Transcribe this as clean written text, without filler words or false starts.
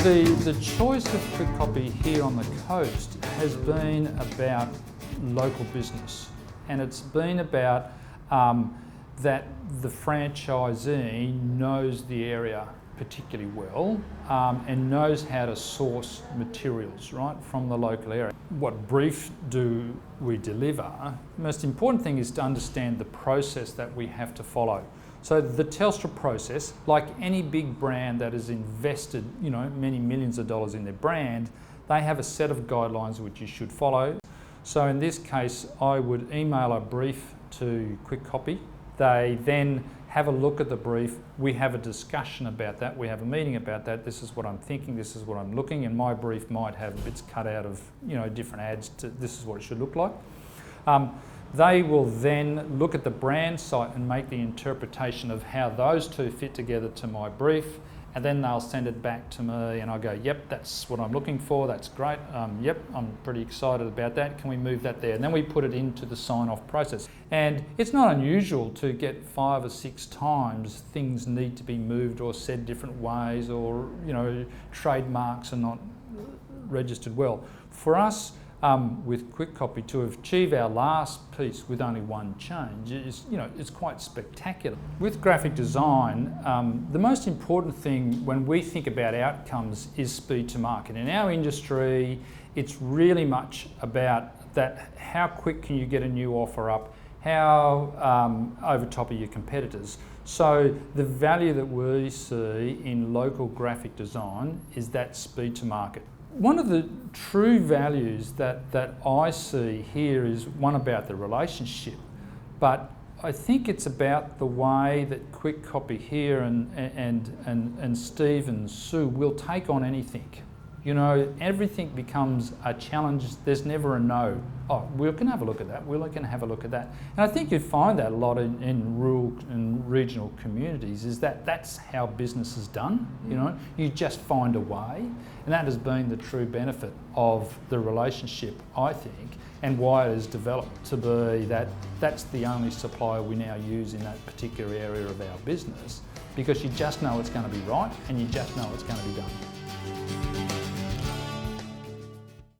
The choice of Kwik Kopy here on the coast has been about local business, and it's been about that the franchisee knows the area particularly well and knows how to source materials right from the local area. What brief do we deliver? The most important thing is to understand the process that we have to follow. So the Telstra process, like any big brand that has invested, many millions of dollars in their brand, they have a set of guidelines which you should follow. So in this case, I would email a brief to Kwik Kopy. They then have a look at the brief. We have a discussion about that. We have a meeting about that. This is what I'm thinking. This is what I'm looking. And my brief might have bits cut out of, different ads. This is what it should look like. They will then look at the brand site and make the interpretation of how those two fit together to my brief, and then they'll send it back to me and I'll go, yep, that's what I'm looking for, that's great, yep, I'm pretty excited about that, can we move that there? And then we put it into the sign-off process. And it's not unusual to get 5 or 6 times things need to be moved or said different ways, or trademarks are not registered well. For us, with Kwik Kopy, to achieve our last piece with only one change is, it's quite spectacular. With graphic design, the most important thing when we think about outcomes is speed to market. In our industry, it's really much about that. How quick can you get a new offer up? How over top are your competitors? So the value that we see in local graphic design is that speed to market. One of the true values that I see here is one about the relationship, but I think it's about the way that Kwik Kopy here and Steve and Sue will take on anything. Everything becomes a challenge. There's never a no. Oh, we can have a look at that. We can have a look at that. And I think you find that a lot in rural and regional communities, is that that's how business is done. You just find a way, and that has been the true benefit of the relationship, I think, and why it has developed to be that that's the only supplier we now use in that particular area of our business, because you just know it's going to be right and you just know it's going to be done.